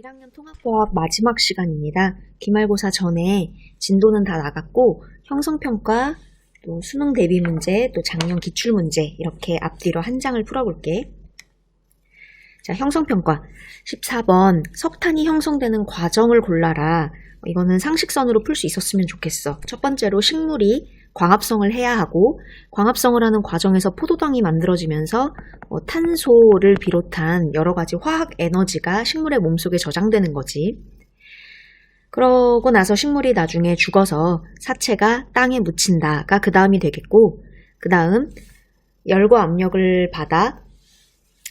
1학년 통합과학 마지막 시간입니다. 기말고사 전에 진도는 다 나갔고 형성평가, 또 수능 대비 문제, 또 작년 기출문제 이렇게 앞뒤로 한 장을 풀어볼게. 자, 형성평가 14번 석탄이 형성되는 과정을 골라라. 이거는 상식선으로 풀 수 있었으면 좋겠어. 첫 번째로 식물이 광합성을 해야 하고 광합성을 하는 과정에서 포도당이 만들어지면서 탄소를 비롯한 여러 가지 화학 에너지가 식물의 몸속에 저장되는 거지. 그러고 나서 식물이 나중에 죽어서 사체가 땅에 묻힌다가 그 다음이 되겠고, 그 다음 열과 압력을 받아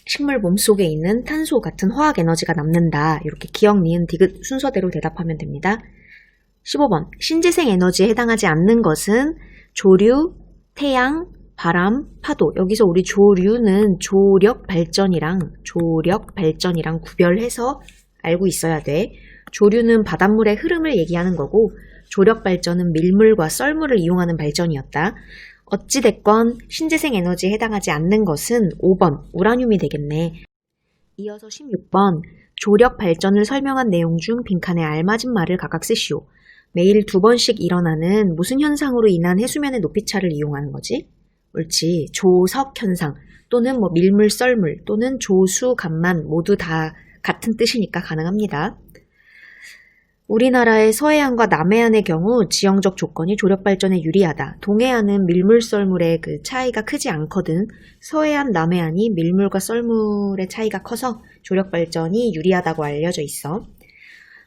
식물 몸속에 있는 탄소 같은 화학 에너지가 남는다. 이렇게 기억, 니은, 디귿 순서대로 대답하면 됩니다. 15번 신재생 에너지에 해당하지 않는 것은 조류, 태양, 바람, 파도. 여기서 우리 조류는 조력 발전이랑 구별해서 알고 있어야 돼. 조류는 바닷물의 흐름을 얘기하는 거고 조력 발전은 밀물과 썰물을 이용하는 발전이었다. 어찌됐건 신재생 에너지에 해당하지 않는 것은 5번 우라늄이 되겠네. 이어서 16번 조력 발전을 설명한 내용 중 빈칸에 알맞은 말을 각각 쓰시오. 매일 2번씩 일어나는 무슨 현상으로 인한 해수면의 높이차를 이용하는 거지? 옳지. 조석 현상 또는 밀물, 썰물 또는 조수, 간만 모두 다 같은 뜻이니까 가능합니다. 우리나라의 서해안과 남해안의 경우 지형적 조건이 조력 발전에 유리하다. 동해안은 밀물, 썰물의 그 차이가 크지 않거든. 서해안, 남해안이 밀물과 썰물의 차이가 커서 조력 발전이 유리하다고 알려져 있어.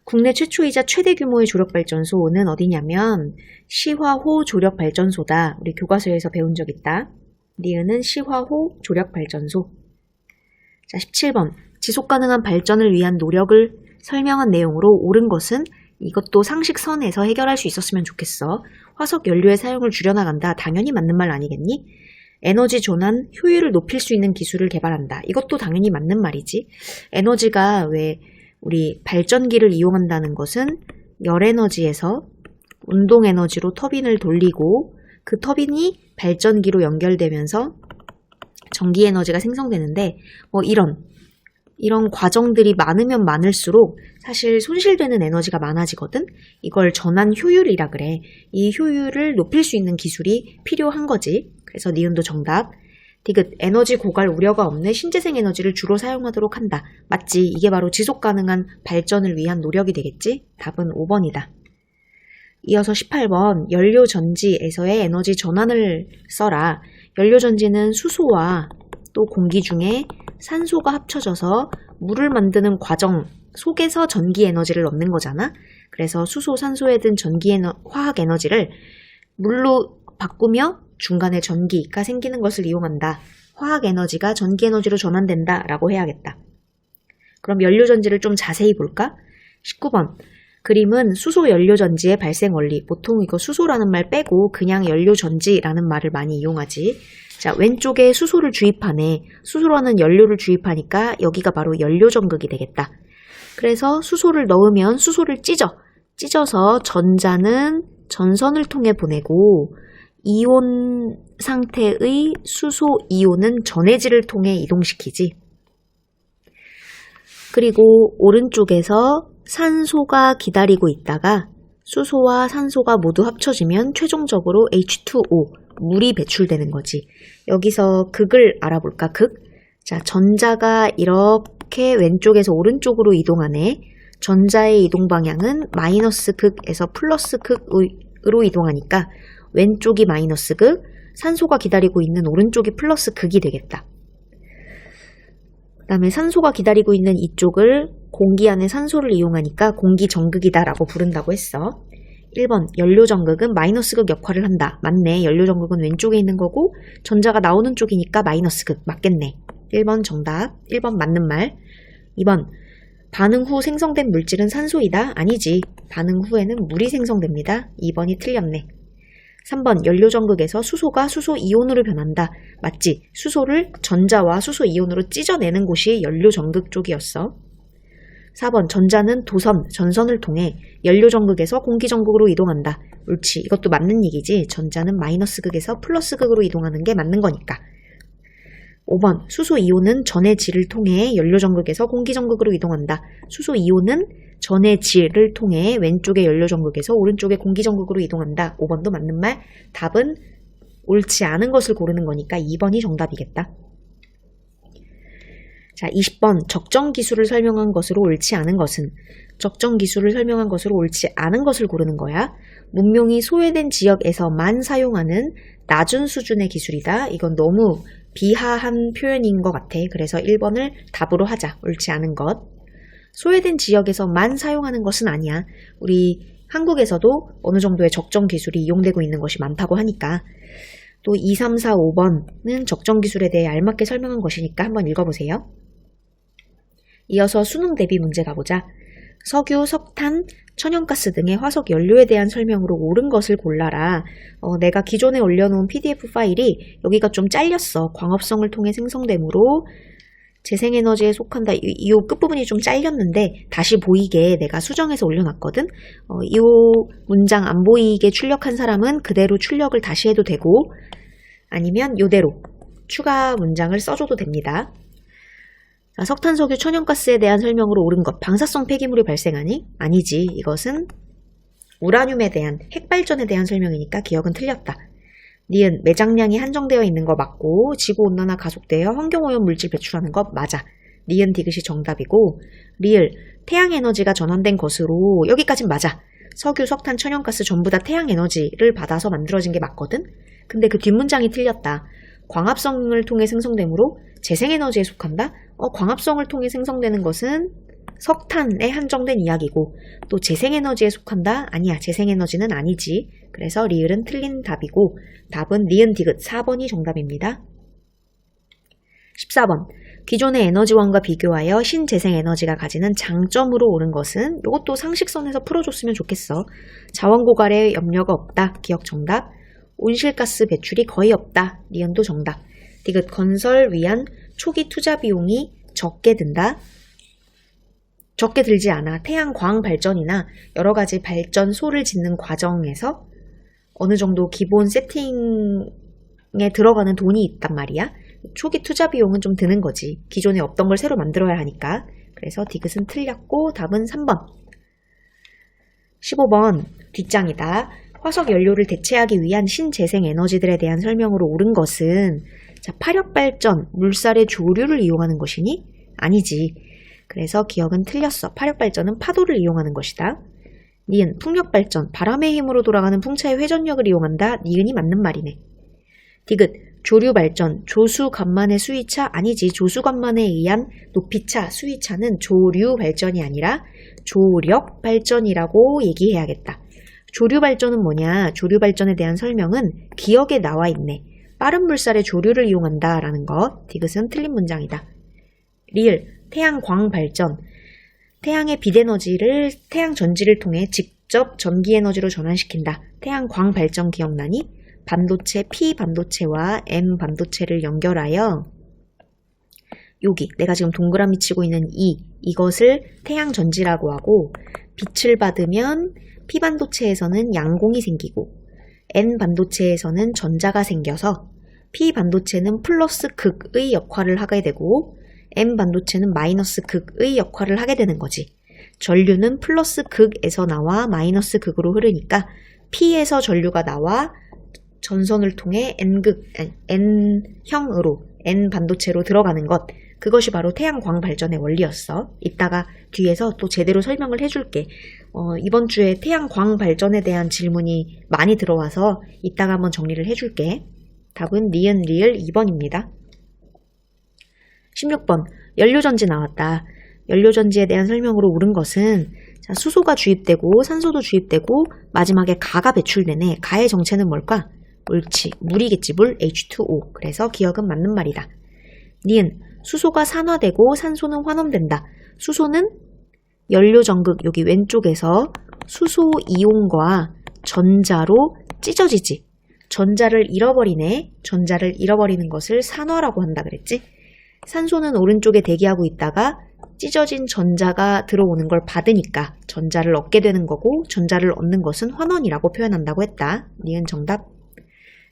국내 최초이자 최대 규모의 조력발전소는 어디냐면 시화호 조력발전소다. 우리 교과서에서 배운 적 있다. 니은은 시화호 조력발전소. 자, 17번 지속가능한 발전을 위한 노력을 설명한 내용으로 옳은 것은 이것도 상식선에서 해결할 수 있었으면 좋겠어. 화석 연료의 사용을 줄여나간다. 당연히 맞는 말 아니겠니? 에너지 전환 효율을 높일 수 있는 기술을 개발한다. 이것도 당연히 맞는 말이지. 에너지가 왜 우리 발전기를 이용한다는 것은 열에너지에서 운동에너지로 터빈을 돌리고 그 터빈이 발전기로 연결되면서 전기에너지가 생성되는데 이런 과정들이 많으면 많을수록 사실 손실되는 에너지가 많아지거든. 이걸 전환 효율이라 그래. 이 효율을 높일 수 있는 기술이 필요한 거지. 그래서 니은도 정답. 디귿 에너지 고갈 우려가 없는 신재생 에너지를 주로 사용하도록 한다. 맞지? 이게 바로 지속가능한 발전을 위한 노력이 되겠지? 답은 5번이다. 이어서 18번 연료전지에서의 에너지 전환을 써라. 연료전지는 수소와 또 공기 중에 산소가 합쳐져서 물을 만드는 과정 속에서 전기 에너지를 얻는 거잖아. 그래서 수소, 산소에 든 화학 에너지를 물로 바꾸며 중간에 전기가 생기는 것을 이용한다. 화학 에너지가 전기 에너지로 전환된다 라고 해야겠다. 그럼 연료전지를 좀 자세히 볼까? 19번 그림은 수소 연료전지의 발생 원리. 보통 이거 수소라는 말 빼고 그냥 연료전지라는 말을 많이 이용하지. 자, 왼쪽에 수소를 주입하네. 수소라는 연료를 주입하니까 여기가 바로 연료전극이 되겠다. 그래서 수소를 넣으면 수소를 찢어서 전자는 전선을 통해 보내고 이온 상태의 수소 이온은 전해질을 통해 이동시키지. 그리고 오른쪽에서 산소가 기다리고 있다가 수소와 산소가 모두 합쳐지면 최종적으로 H2O, 물이 배출되는 거지. 여기서 극을 알아볼까? 극. 자, 전자가 이렇게 왼쪽에서 오른쪽으로 이동하네. 전자의 이동 방향은 마이너스 극에서 플러스 극으로 이동하니까 왼쪽이 마이너스 극, 산소가 기다리고 있는 오른쪽이 플러스 극이 되겠다. 그 다음에 산소가 기다리고 있는 이쪽을 공기 안에 산소를 이용하니까 공기정극이다 라고 부른다고 했어. 1번 연료정극은 마이너스 극 역할을 한다. 맞네. 연료정극은 왼쪽에 있는 거고 전자가 나오는 쪽이니까 마이너스 극. 맞겠네. 1번 정답. 1번 맞는 말. 2번 반응 후 생성된 물질은 산소이다. 아니지. 반응 후에는 물이 생성됩니다. 2번이 틀렸네. 3번 연료전극에서 수소가 수소이온으로 변한다. 맞지? 수소를 전자와 수소이온으로 찢어내는 곳이 연료전극 쪽이었어. 4번 전자는 전선을 통해 연료전극에서 공기전극으로 이동한다. 옳지. 이것도 맞는 얘기지. 전자는 마이너스 극에서 플러스 극으로 이동하는 게 맞는 거니까. 5번 수소 이온은 전의 질을 통해 연료 전극에서 공기 전극으로 이동한다. 수소 이온은 전의 질을 통해 왼쪽의 연료 전극에서 오른쪽의 공기 전극으로 이동한다. 5번도 맞는 말. 답은 옳지 않은 것을 고르는 거니까 2번이 정답이겠다. 자, 20번 적정 기술을 설명한 것으로 옳지 않은 것은 적정 기술을 설명한 것으로 옳지 않은 것을 고르는 거야. 문명이 소외된 지역에서만 사용하는 낮은 수준의 기술이다. 이건 너무 비하한 표현인 것 같아. 그래서 1번을 답으로 하자. 옳지 않은 것. 소외된 지역에서만 사용하는 것은 아니야. 우리 한국에서도 어느 정도의 적정 기술이 이용되고 있는 것이 많다고 하니까. 또 2, 3, 4, 5번은 적정 기술에 대해 알맞게 설명한 것이니까 한번 읽어보세요. 이어서 수능 대비 문제 가보자. 석유, 석탄, 천연가스 등의 화석 연료에 대한 설명으로 옳은 것을 골라라. 내가 기존에 올려놓은 PDF 파일이 여기가 좀 잘렸어. 광합성을 통해 생성되므로 재생에너지에 속한다. 이 끝부분이 좀 잘렸는데 다시 보이게 내가 수정해서 올려놨거든. 이 문장 안 보이게 출력한 사람은 그대로 출력을 다시 해도 되고 아니면 이대로 추가 문장을 써줘도 됩니다. 자, 석탄, 석유, 천연가스에 대한 설명으로 옳은 것. 방사성 폐기물이 발생하니? 아니지. 이것은 우라늄에 대한 핵발전에 대한 설명이니까 기억은 틀렸다. 니은 매장량이 한정되어 있는 거 맞고 지구온난화 가속되어 환경오염 물질 배출하는 것 맞아. 니은 디귿이 정답이고 리을 태양에너지가 전환된 것으로 여기까진 맞아. 석유, 석탄, 천연가스 전부 다 태양에너지를 받아서 만들어진 게 맞거든. 근데 그 뒷문장이 틀렸다. 광합성을 통해 생성되므로 재생에너지에 속한다? 광합성을 통해 생성되는 것은 석탄에 한정된 이야기고 또 재생에너지에 속한다? 아니야. 재생에너지는 아니지. 그래서 리을은 틀린 답이고 답은 니은 디귿 4번이 정답입니다. 14번 기존의 에너지원과 비교하여 신재생에너지가 가지는 장점으로 옳은 것은 이것도 상식선에서 풀어줬으면 좋겠어. 자원 고갈에 염려가 없다. 기억 정답. 온실가스 배출이 거의 없다. 니은도 정답. 디귿 건설 위한 초기 투자 비용이 적게 든다. 적게 들지 않아. 태양광 발전이나 여러 가지 발전소를 짓는 과정에서 어느 정도 기본 세팅에 들어가는 돈이 있단 말이야. 초기 투자 비용은 좀 드는 거지. 기존에 없던 걸 새로 만들어야 하니까. 그래서 디귿은 틀렸고 답은 3번. 15번 뒷장이다. 화석 연료를 대체하기 위한 신재생 에너지들에 대한 설명으로 옳은 것은 자, 파력발전, 물살의 조류를 이용하는 것이니? 아니지. 그래서 기억은 틀렸어. 파력발전은 파도를 이용하는 것이다. 니은 풍력발전, 바람의 힘으로 돌아가는 풍차의 회전력을 이용한다. 니은이 맞는 말이네. 디귿 조류발전, 조수간만의 수위차? 아니지. 조수간만에 의한 높이차, 수위차는 조류발전이 아니라 조력발전이라고 얘기해야겠다. 조류발전은 뭐냐? 조류발전에 대한 설명은 기억에 나와 있네. 빠른 물살의 조류를 이용한다 라는 것. 디귿은 틀린 문장이다. 리을 태양광 발전. 태양의 빛에너지를 태양 전지를 통해 직접 전기에너지로 전환시킨다. 태양광 발전 기억나니? 반도체 P 반도체와 M 반도체를 연결하여 여기 내가 지금 동그라미 치고 있는 이것을 태양 전지라고 하고 빛을 받으면 P 반도체에서는 양공이 생기고 N 반도체에서는 전자가 생겨서 P 반도체는 플러스 극의 역할을 하게 되고 M 반도체는 마이너스 극의 역할을 하게 되는 거지. 전류는 플러스 극에서 나와 마이너스 극으로 흐르니까 P에서 전류가 나와 전선을 통해 N형으로 N 반도체로 들어가는 것. 그것이 바로 태양광 발전의 원리였어. 이따가 뒤에서 또 제대로 설명을 해줄게. 이번 주에 태양광 발전에 대한 질문이 많이 들어와서 이따가 한번 정리를 해줄게. 답은 니은 리을 2번입니다. 16번 연료전지 나왔다. 연료전지에 대한 설명으로 옳은 것은 자, 수소가 주입되고 산소도 주입되고 마지막에 가가 배출되네. 가의 정체는 뭘까? 옳지. 물이겠지. 물 H2O. 그래서 기억은 맞는 말이다. 니은 수소가 산화되고 산소는 환원된다. 수소는 연료 전극 여기 왼쪽에서 수소 이온과 전자로 찢어지지. 전자를 잃어버리네. 전자를 잃어버리는 것을 산화라고 한다 그랬지. 산소는 오른쪽에 대기하고 있다가 찢어진 전자가 들어오는 걸 받으니까 전자를 얻게 되는 거고 전자를 얻는 것은 환원이라고 표현한다고 했다. 니은 정답.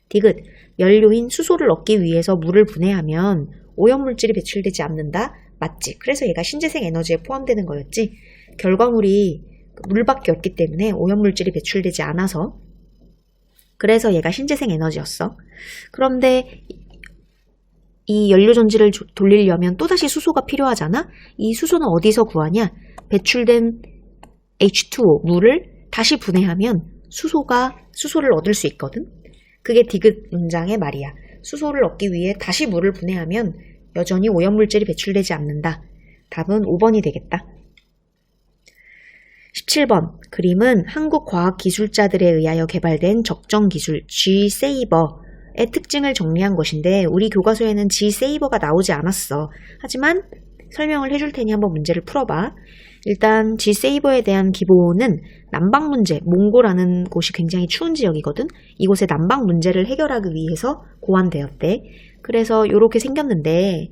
디귿 연료인 수소를 얻기 위해서 물을 분해하면 오염물질이 배출되지 않는다. 맞지? 그래서 얘가 신재생 에너지에 포함되는 거였지. 결과물이 물밖에 없기 때문에 오염물질이 배출되지 않아서 그래서 얘가 신재생 에너지였어. 그런데 이 연료전지를 돌리려면 또다시 수소가 필요하잖아? 이 수소는 어디서 구하냐? 배출된 H2O, 물을 다시 분해하면 수소를 얻을 수 있거든? 그게 디귿 문장의 말이야. 수소를 얻기 위해 다시 물을 분해하면 여전히 오염물질이 배출되지 않는다. 답은 5번이 되겠다. 17번. 그림은 한국 과학기술자들에 의하여 개발된 적정기술 G-SAVER의 특징을 정리한 것인데 우리 교과서에는 G-SAVER가 나오지 않았어. 하지만 설명을 해줄 테니 한번 문제를 풀어봐. 일단 G-SAVER에 대한 기본은 난방 문제, 몽고라는 곳이 굉장히 추운 지역이거든. 이곳의 난방 문제를 해결하기 위해서 고안되었대. 그래서 이렇게 생겼는데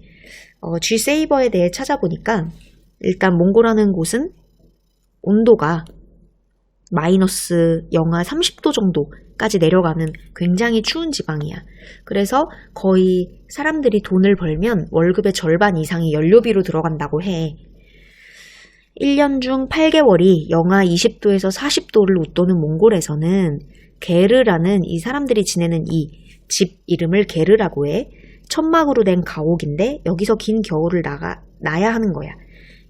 G-SAVER에 대해 찾아보니까 일단 몽고라는 곳은 온도가 마이너스 영하 30도 정도까지 내려가는 굉장히 추운 지방이야. 그래서 거의 사람들이 돈을 벌면 월급의 절반 이상이 연료비로 들어간다고 해. 1년 중 8개월이 영하 20도에서 40도를 웃도는 몽골에서는 게르라는 이 사람들이 지내는 이 집 이름을 게르라고 해. 천막으로 된 가옥인데 여기서 긴 겨울을 나야 하는 거야.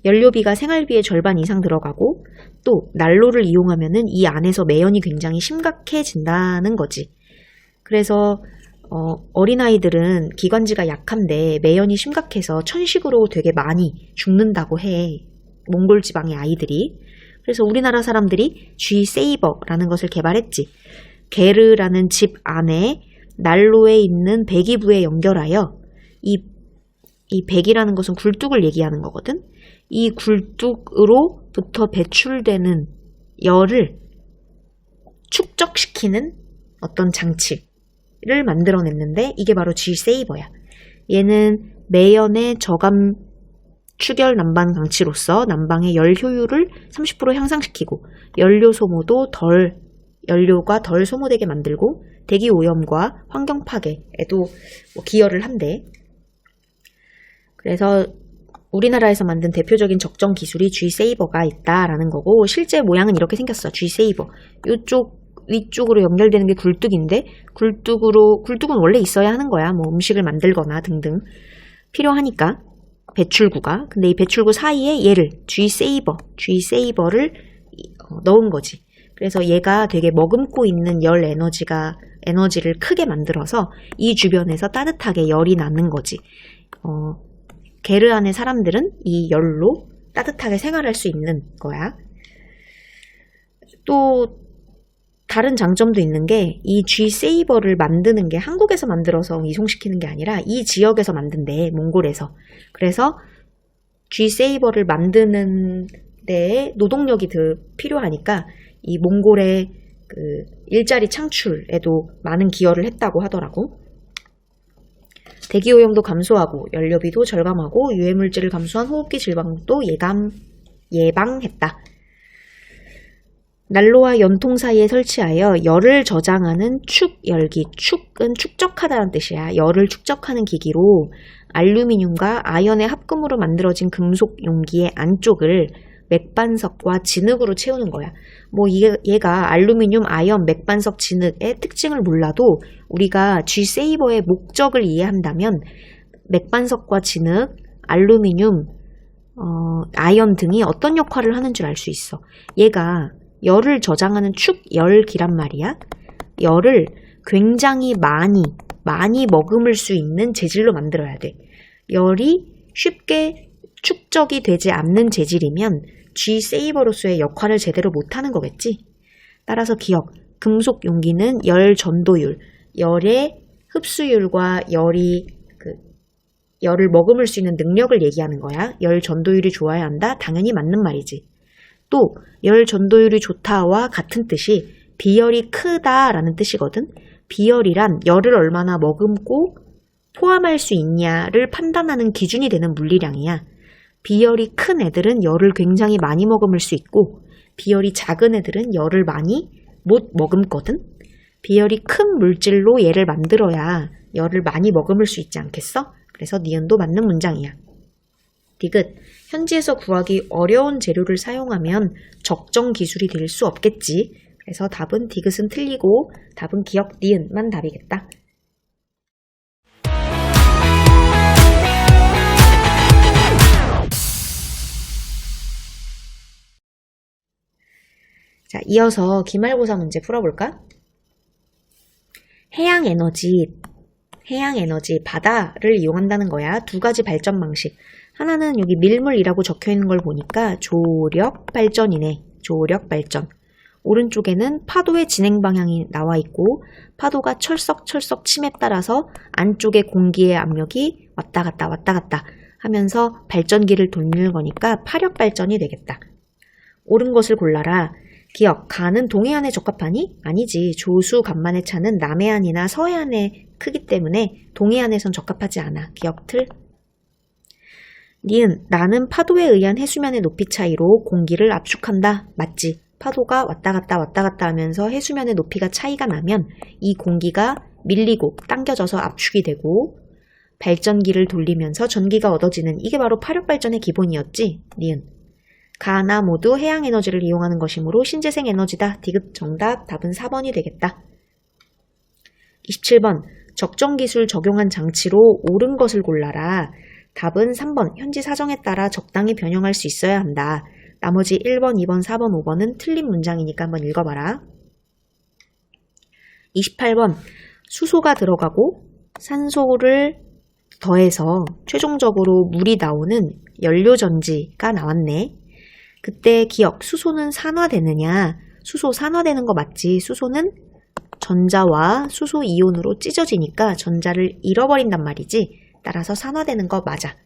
연료비가 생활비의 절반 이상 들어가고 또 난로를 이용하면은 이 안에서 매연이 굉장히 심각해진다는 거지. 그래서 어린아이들은 기관지가 약한데 매연이 심각해서 천식으로 되게 많이 죽는다고 해. 몽골 지방의 아이들이. 그래서 우리나라 사람들이 G-SAVER라는 것을 개발했지. 게르라는 집 안에 난로에 있는 배기부에 연결하여 이 배기라는 것은 굴뚝을 얘기하는 거거든. 이 굴뚝으로부터 배출되는 열을 축적시키는 어떤 장치를 만들어냈는데 이게 바로 G-SAVER야. 얘는 매연의 저감 추결 난방 장치로서 난방의 열 효율을 30% 향상시키고 연료가 덜 소모되게 만들고 대기 오염과 환경 파괴에도 기여를 한대. 그래서 우리나라에서 만든 대표적인 적정 기술이 G-SAVER가 있다라는 거고 실제 모양은 이렇게 생겼어. G-SAVER. 이쪽 위쪽으로 연결되는 게 굴뚝인데 굴뚝은 원래 있어야 하는 거야. 뭐 음식을 만들거나 등등 필요하니까 배출구가. 근데 이 배출구 사이에 얘를 G-SAVER를 넣은 거지. 그래서 얘가 되게 머금고 있는 열 에너지를 크게 만들어서 이 주변에서 따뜻하게 열이 나는 거지. 게르 안의 사람들은 이 열로 따뜻하게 생활할 수 있는 거야. 또 다른 장점도 있는 게 이 G-SAVER를 만드는 게 한국에서 만들어서 이송시키는 게 아니라 이 지역에서 만든대, 몽골에서. 그래서 G-SAVER를 만드는 데에 노동력이 더 필요하니까 이 몽골의 그 일자리 창출에도 많은 기여를 했다고 하더라고. 대기오염도 감소하고 연료비도 절감하고 유해물질을 감소한 호흡기 질병도 예방했다. 난로와 연통 사이에 설치하여 열을 저장하는 축열기, 축은 축적하다는 뜻이야. 열을 축적하는 기기로 알루미늄과 아연의 합금으로 만들어진 금속 용기의 안쪽을 맥반석과 진흙으로 채우는 거야. 뭐 얘가 알루미늄, 아연, 맥반석, 진흙의 특징을 몰라도 우리가 G-SAVER의 목적을 이해한다면 맥반석과 진흙, 알루미늄, 아연 등이 어떤 역할을 하는 줄 알 수 있어. 얘가 열을 저장하는 축열기란 말이야. 열을 굉장히 많이 머금을 수 있는 재질로 만들어야 돼. 열이 쉽게 축적이 되지 않는 재질이면 G-SAVER로서의 역할을 제대로 못하는 거겠지. 따라서 기억, 금속 용기는 열 전도율, 열의 흡수율과 열을 머금을 수 있는 능력을 얘기하는 거야. 열 전도율이 좋아야 한다? 당연히 맞는 말이지. 또 열 전도율이 좋다와 같은 뜻이 비열이 크다라는 뜻이거든. 비열이란 열을 얼마나 머금고 포함할 수 있냐를 판단하는 기준이 되는 물리량이야. 비열이 큰 애들은 열을 굉장히 많이 머금을 수 있고 비열이 작은 애들은 열을 많이 못 머금거든. 비열이 큰 물질로 얘를 만들어야 열을 많이 머금을 수 있지 않겠어? 그래서 니은도 맞는 문장이야. 디귿. 현지에서 구하기 어려운 재료를 사용하면 적정 기술이 될 수 없겠지. 그래서 답은 디귿은 틀리고 답은 기억 니은만 답이겠다. 자, 이어서 기말고사 문제 풀어볼까? 해양에너지, 바다를 이용한다는 거야. 두 가지 발전 방식. 하나는 여기 밀물이라고 적혀있는 걸 보니까 조력발전이네. 조력발전. 오른쪽에는 파도의 진행 방향이 나와 있고 파도가 철썩철썩 침에 따라서 안쪽의 공기의 압력이 왔다 갔다 하면서 발전기를 돌리는 거니까 파력발전이 되겠다. 옳은 것을 골라라. 기억, 가는 동해안에 적합하니? 아니지. 조수, 간만의 차는 남해안이나 서해안에 크기 때문에 동해안에선 적합하지 않아. 기억 틀. 니은, 나는 파도에 의한 해수면의 높이 차이로 공기를 압축한다. 맞지. 파도가 왔다 갔다 하면서 해수면의 높이가 차이가 나면 이 공기가 밀리고 당겨져서 압축이 되고 발전기를 돌리면서 전기가 얻어지는 이게 바로 파력발전의 기본이었지. 니은. 가나 모두 해양에너지를 이용하는 것이므로 신재생 에너지다. 디귿 정답. 답은 4번이 되겠다. 27번. 적정기술 적용한 장치로 옳은 것을 골라라. 답은 3번. 현지 사정에 따라 적당히 변형할 수 있어야 한다. 나머지 1번, 2번, 4번, 5번은 틀린 문장이니까 한번 읽어봐라. 28번. 수소가 들어가고 산소를 더해서 최종적으로 물이 나오는 연료전지가 나왔네. 그때 기억, 수소는 산화되느냐? 수소 산화되는 거 맞지? 수소는 전자와 수소 이온으로 찢어지니까 전자를 잃어버린단 말이지. 따라서 산화되는 거 맞아.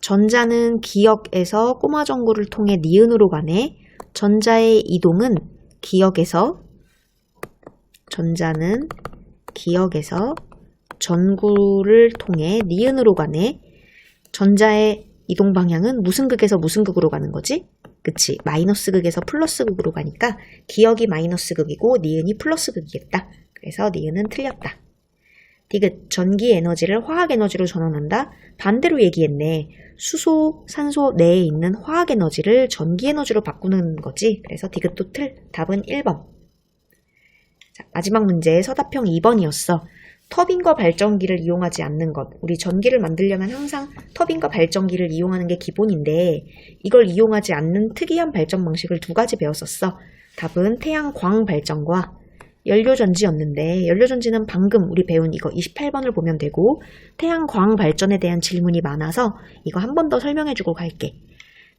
전자는 기억에서 꼬마전구를 통해 니은으로 가네. 전자의 이동은 전자는 기억에서 전구를 통해 니은으로 가네. 전자의 이동 방향은 무슨 극에서 무슨 극으로 가는 거지? 그치. 마이너스 극에서 플러스 극으로 가니까 기억이 마이너스 극이고 니은이 플러스 극이겠다. 그래서 니은은 틀렸다. 디귿. 전기 에너지를 화학 에너지로 전환한다. 반대로 얘기했네. 수소, 산소 내에 있는 화학 에너지를 전기 에너지로 바꾸는 거지. 그래서 디귿도 틀. 답은 1번. 자, 마지막 문제 서답형 2번이었어. 터빈과 발전기를 이용하지 않는 것. 우리 전기를 만들려면 항상 터빈과 발전기를 이용하는 게 기본인데 이걸 이용하지 않는 특이한 발전 방식을 두 가지 배웠었어. 답은 태양광 발전과 연료전지였는데 연료전지는 방금 우리 배운 이거 28번을 보면 되고 태양광 발전에 대한 질문이 많아서 이거 한 번 더 설명해주고 갈게.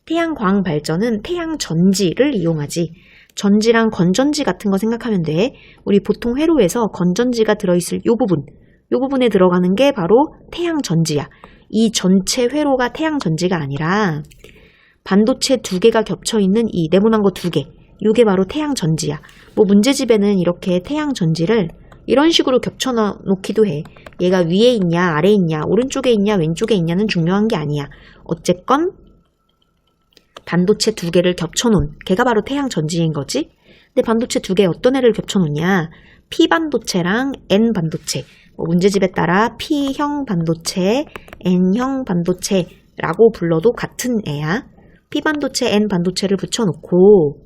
태양광 발전은 태양전지를 이용하지. 전지랑 건전지 같은 거 생각하면 돼. 우리 보통 회로에서 건전지가 들어있을 요 부분에 들어가는 게 바로 태양전지야. 이 전체 회로가 태양전지가 아니라 반도체 두 개가 겹쳐있는 이 네모난 거 두 개. 요게 바로 태양전지야. 뭐 문제집에는 이렇게 태양전지를 이런 식으로 겹쳐놓기도 해. 얘가 위에 있냐 아래에 있냐 오른쪽에 있냐 왼쪽에 있냐는 중요한 게 아니야. 어쨌건 반도체 두 개를 겹쳐놓은 걔가 바로 태양전지인 거지. 근데 반도체 두 개 어떤 애를 겹쳐놓냐. P반도체랑 N반도체. 문제집에 따라 P형 반도체, N형 반도체라고 불러도 같은 애야. P반도체, N반도체를 붙여놓고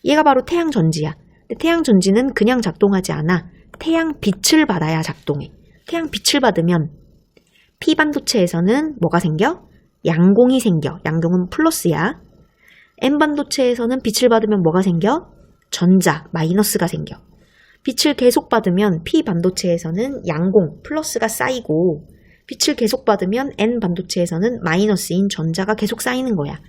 얘가 바로 태양전지야. 근데 태양전지는 그냥 작동하지 않아. 태양빛을 받아야 작동해. 태양빛을 받으면 P반도체에서는 뭐가 생겨? 양공이 생겨. 양공은 플러스야. N반도체에서는 빛을 받으면 뭐가 생겨? 전자, 마이너스가 생겨. 빛을 계속 받으면 P반도체에서는 양공, 플러스가 쌓이고 빛을 계속 받으면 N반도체에서는 마이너스인 전자가 계속 쌓이는 거야.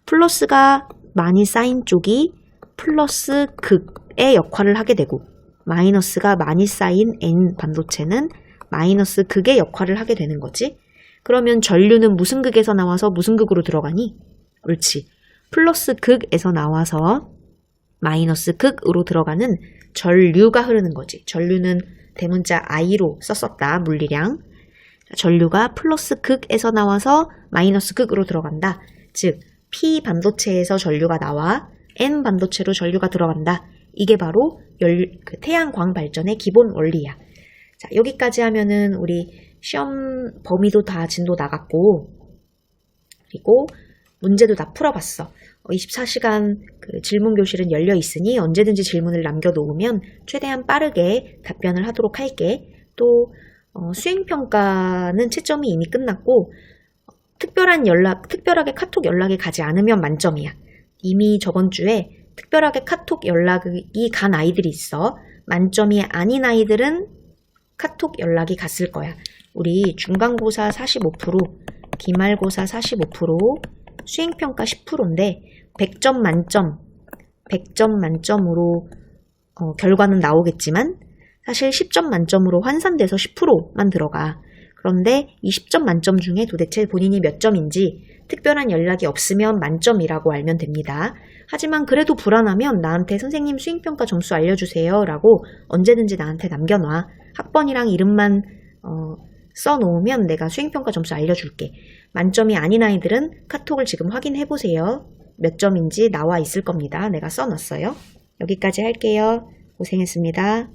플러스가 많이 쌓인 쪽이 플러스 극의 역할을 하게 되고 마이너스가 많이 쌓인 N반도체는 마이너스 극의 역할을 하게 되는 거지. 그러면 전류는 무슨 극에서 나와서 무슨 극으로 들어가니? 옳지. 플러스 극에서 나와서 마이너스 극으로 들어가는 전류가 흐르는 거지. 전류는 대문자 I로 썼었다. 물리량. 전류가 플러스 극에서 나와서 마이너스 극으로 들어간다. 즉 P 반도체에서 전류가 나와 N 반도체로 전류가 들어간다. 이게 바로 태양광 발전의 기본 원리야. 자, 여기까지 하면은 우리 시험 범위도 다 진도 나갔고, 그리고 문제도 다 풀어봤어. 24시간 그 질문 교실은 열려 있으니 언제든지 질문을 남겨놓으면 최대한 빠르게 답변을 하도록 할게. 또 수행평가는 채점이 이미 끝났고, 특별하게 카톡 연락이 가지 않으면 만점이야. 이미 저번 주에 특별하게 카톡 연락이 간 아이들이 있어. 만점이 아닌 아이들은 카톡 연락이 갔을 거야. 우리 중간고사 45%, 기말고사 45%, 수행평가 10%인데 100점 만점으로 결과는 나오겠지만 사실 10점 만점으로 환산돼서 10%만 들어가. 그런데 이 10점 만점 중에 도대체 본인이 몇 점인지 특별한 연락이 없으면 만점이라고 알면 됩니다. 하지만 그래도 불안하면 나한테 선생님 수행평가 점수 알려주세요 라고 언제든지 나한테 남겨놔. 학번이랑 이름만 써놓으면 내가 수행평가 점수 알려줄게. 만점이 아닌 아이들은 카톡을 지금 확인해보세요. 몇 점인지 나와 있을 겁니다. 내가 써놨어요. 여기까지 할게요. 고생했습니다.